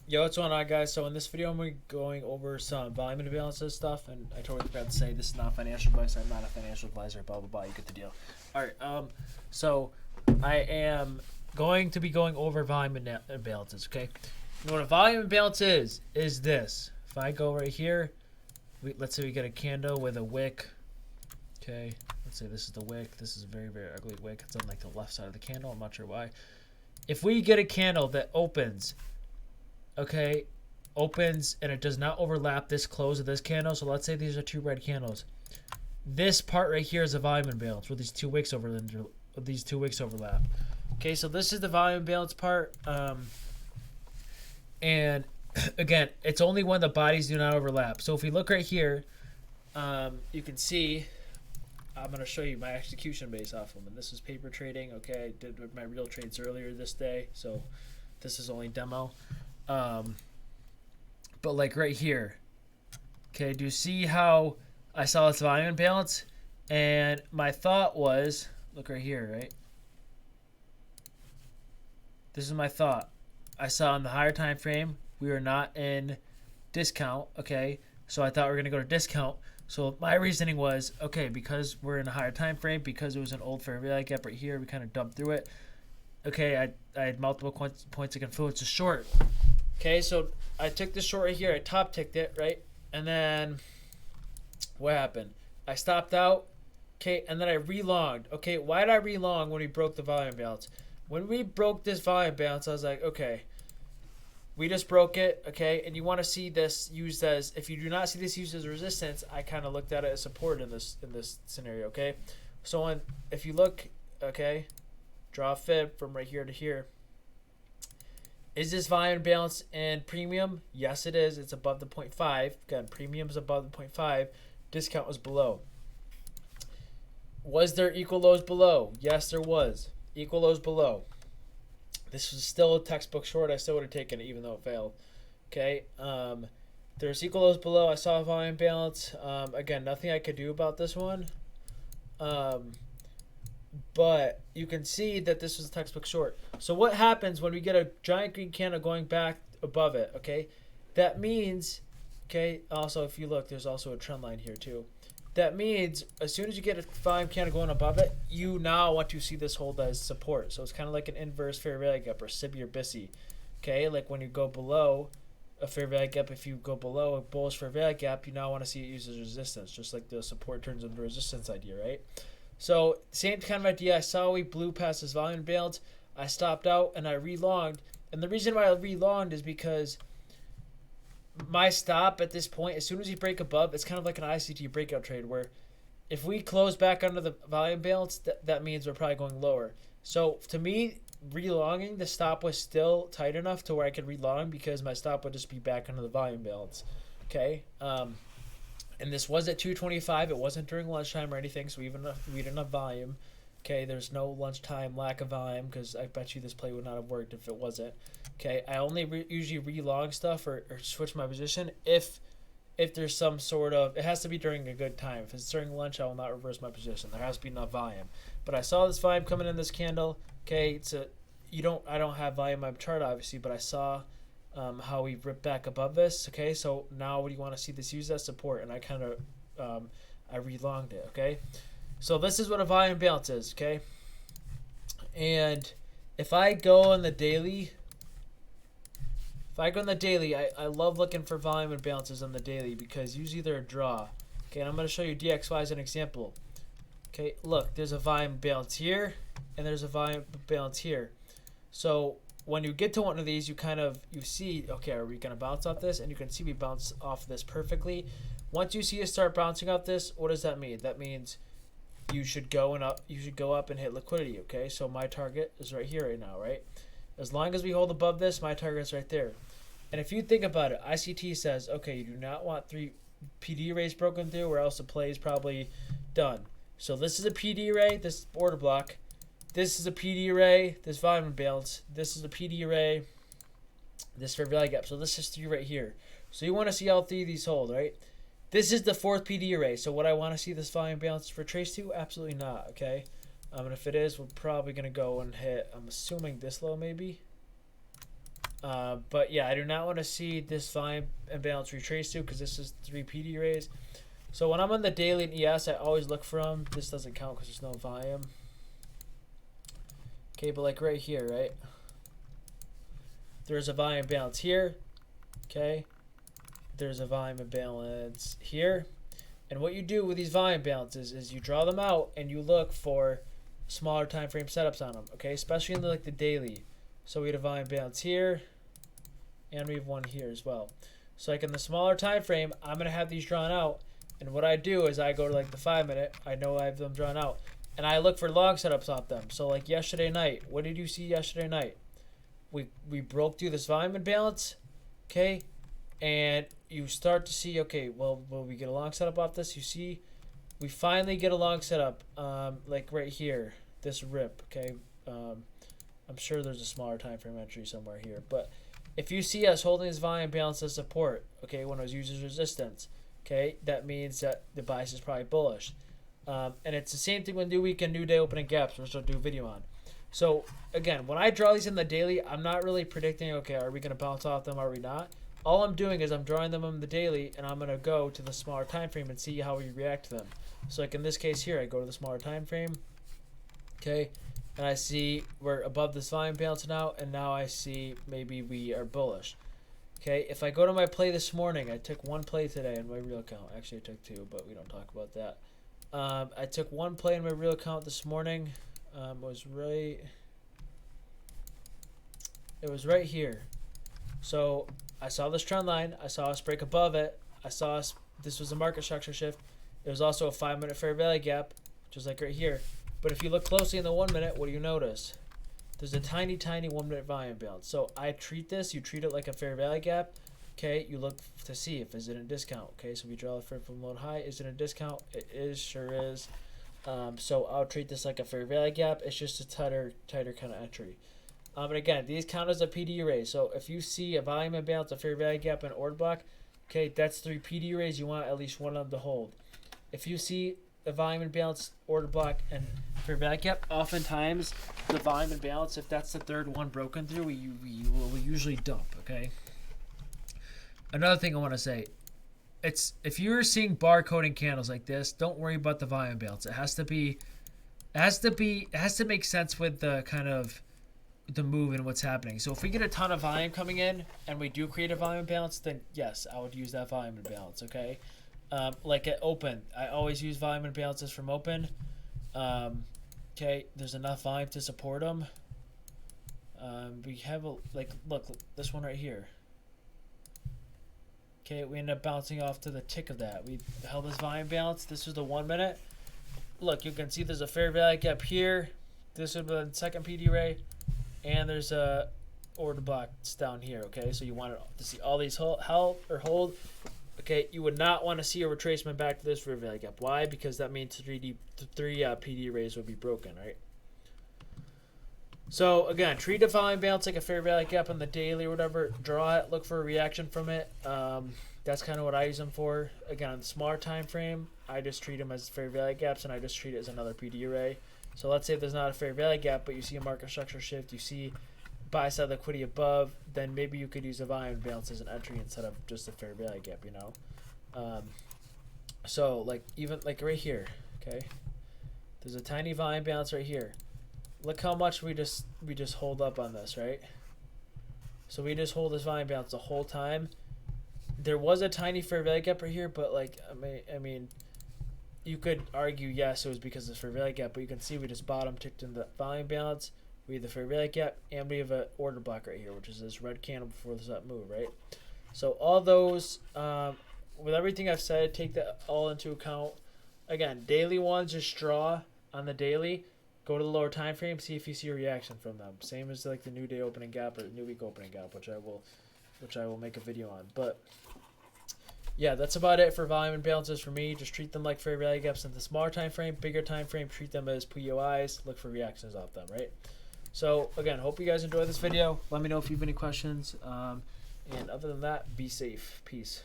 Yo, what's going on, guys? So in this video, I'm going over some volume and imbalances stuff, and I totally forgot to say this is not financial advice. I'm not a financial advisor. Blah blah blah. You get the deal. All right. So I am going to be going over volume and imbalances. Okay. And what a volume imbalance is this. If I go right here, let's say we get a candle with a wick. Okay. Let's say this is the wick. This is a very very ugly wick. It's on like the left side of the candle. I'm not sure why. If we get a candle that opens. Okay, opens and it does not overlap this close of this candle. So let's say these are two red candles. This part right here is a volume imbalance where these two wicks overlap. Okay, so this is the volume imbalance part. And again, it's only when the bodies do not overlap. So if we look right here, you can see. I'm going to show you my execution based off of them. And this is paper trading. Okay, I did my real trades earlier this day, so this is only demo. But like right here, okay, do you see how I saw this volume imbalance? And my thought was, look right here, right? This is my thought. I saw in the higher time frame, we were not in discount, okay? So I thought we were going to go to discount. So my reasoning was, okay, because we're in a higher time frame, because it was an old fair value gap right here, we kind of dumped through it. Okay, I had multiple points of influence to short. Okay, so I took this short right here. I top ticked it, right? And then what happened? I stopped out, okay, and then I relonged. Okay, why did I relong when we broke the volume balance? When we broke this volume balance, I was like, okay, we just broke it, okay? And you want to see this used as, if you do not see this used as resistance, I kind of looked at it as support in this scenario, okay? So if you look, okay, draw a fib from right here to here. Is this volume balance in premium? Yes, it is. It's above the 0.5. Again, premium is above the 0.5. Discount was below. Was there equal lows below? Yes, there was. Equal lows below. This was still a textbook short. I still would have taken it even though it failed. Okay. There's equal lows below. I saw a volume balance. Again, nothing I could do about this one. But you can see that this was a textbook short. So what happens when we get a giant green candle going back above it, okay? That means, okay, also if you look, there's also a trend line here too. That means as soon as you get a volume candle going above it, you now want to see this hold as support. So it's kind of like an inverse fair value gap or SIBI or BISI, okay? Like when you go below a fair value gap, if you go below a bullish fair value gap, you now want to see it used as resistance, just like the support turns into resistance idea, right? So same kind of idea. I saw we blew past this volume balance. I stopped out and I relonged. And the reason why I relonged is because my stop at this point, as soon as you break above, it's kind of like an ICT breakout trade where if we close back under the volume balance, that means we're probably going lower. So to me, relonging, the stop was still tight enough to where I could relong because my stop would just be back under the volume balance. Okay. And this was at 2:25. It wasn't during lunchtime or anything, so we didn't have volume. Okay, there's no lunchtime lack of volume because I bet you this play would not have worked if it wasn't. Okay, I only usually relog stuff or switch my position if there's some sort of, it has to be during a good time. If it's during lunch, I will not reverse my position. There has to be enough volume. But I saw this volume coming in this candle. Okay, I don't have volume on my chart obviously, but I saw how we ripped back above this. Okay, so now what do you want to see this used as support? And I kind of I relonged it. Okay, so this is what a volume balance is. Okay, and if I go on the daily, I love looking for volume imbalances on the daily because usually they're a draw. Okay, and I'm going to show you DXY as an example. Okay, look, there's a volume balance here and there's a volume balance here. So when you get to one of these, you see, okay, are we going to bounce off this? And you can see we bounce off this perfectly. Once you see it start bouncing off this, what does that mean? That means you should go up and hit liquidity, okay? So my target is right here right now, right? As long as we hold above this, my target is right there. And if you think about it, ICT says, okay, you do not want 3 PD rays broken through or else the play is probably done. So this is a PD ray, this order block. This is a PD array, this volume imbalance. This is a PD array, this fair value gap. So this is 3 right here. So you want to see all 3 of these hold, right? This is the 4th PD array. So would I want to see this volume balance retrace to? Absolutely not, okay? And if it is, we're probably going to go and hit, I'm assuming this low maybe. But yeah, I do not want to see this volume imbalance retrace to, because this is 3 PD rays. So when I'm on the daily and ES, I always look for them. This doesn't count because there's no volume. Okay, but like right here, right? There's a volume imbalance here. Okay. There's a volume imbalance here. And what you do with these volume balances is you draw them out and you look for smaller time frame setups on them. Okay, especially in the daily. So we had a volume balance here, and we have one here as well. So like in the smaller time frame, I'm gonna have these drawn out. And what I do is I go to like the 5 minute. I know I have them drawn out, and I look for long setups off them. So like yesterday night, what did you see yesterday night? We broke through this volume imbalance, okay, and you start to see, okay, well, will we get a long setup off this? You see, we finally get a long setup, like right here, this rip, okay. I'm sure there's a smaller time frame entry somewhere here, but if you see us holding this volume balance as support, okay, when it was users resistance, okay, that means that the bias is probably bullish. And it's the same thing with new week and new day opening gaps, which I'll do a video on. So again, when I draw these in the daily, I'm not really predicting, okay, are we going to bounce off them, are we not? All I'm doing is I'm drawing them in the daily, and I'm going to go to the smaller time frame and see how we react to them. So like in this case here, I go to the smaller time frame, okay, and I see we're above this volume balance now, and now I see maybe we are bullish. Okay, if I go to my play this morning, I took one play today in my real account. Actually, I took two, but we don't talk about that. I took one play in my real account this morning. It was right here. So I saw this trend line. I saw us break above it. I saw us. This was a market structure shift. It was also a 5 minute fair value gap, just like right here. But if you look closely in the 1 minute, what do you notice? There's a tiny 1 minute volume balance. So I treat this. You treat it like a fair value gap. Okay, you look to see if is it a discount. Okay, so we draw the frame from low to high. Is it a discount? It is, sure is. So I'll treat this like a fair value gap. It's just a tighter kind of entry. And again, these count as a PD array. So if you see a volume imbalance, a fair value gap, and order block, okay, that's 3 PD arrays. You want at least one of them to hold. If you see a volume imbalance, order block, and fair value gap, oftentimes the volume imbalance, if that's the third one broken through, we will usually dump. Okay. Another thing I want to say, it's if you're seeing barcoding candles like this, don't worry about the volume balance. It has to make sense with the kind of the move and what's happening. So if we get a ton of volume coming in and we do create a volume balance, then yes, I would use that volume imbalance. Okay, like at open, I always use volume imbalances from open. Okay, there's enough volume to support them. We have look this one right here. Okay, we end up bouncing off to the tick of that. We held this volume balance. This was the 1 minute. Look, you can see there's a fair value gap here. This would be the second PD ray. And there's a order block down here, okay? So you want to see all these hold. Okay, you would not want to see a retracement back to this fair value gap. Why? Because that means three PD rays would be broken, right? So again, treat a volume balance like a fair value gap on the daily or whatever. Draw it, look for a reaction from it. That's kind of what I use them for. Again, on the smaller time frame, I just treat them as fair value gaps, and I just treat it as another PD array. So let's say there's not a fair value gap, but you see a market structure shift, you see buy side liquidity above, then maybe you could use a volume balance as an entry instead of just a fair value gap, you know. So like even like right here, okay, there's a tiny volume balance right here. Look how much we just hold up on this, right? So we just hold this volume balance the whole time. There was a tiny fair value gap right here, but like I mean, you could argue yes, it was because of the fair value gap, but you can see we just bottom ticked in the volume balance. We have the fair value gap, and we have an order block right here, which is this red candle before this up move, right? So all those, with everything I've said, take that all into account. Again, daily ones, just draw on the daily. Go to the lower time frame, see if you see a reaction from them. Same as like the new day opening gap or new week opening gap, which I will make a video on. But yeah, that's about it for volume imbalances for me. Just treat them like fair value gaps in the smaller time frame. Bigger time frame, treat them as POIs. Look for reactions off them, right? So again, hope you guys enjoyed this video. Let me know if you have any questions. And other than that, be safe. Peace.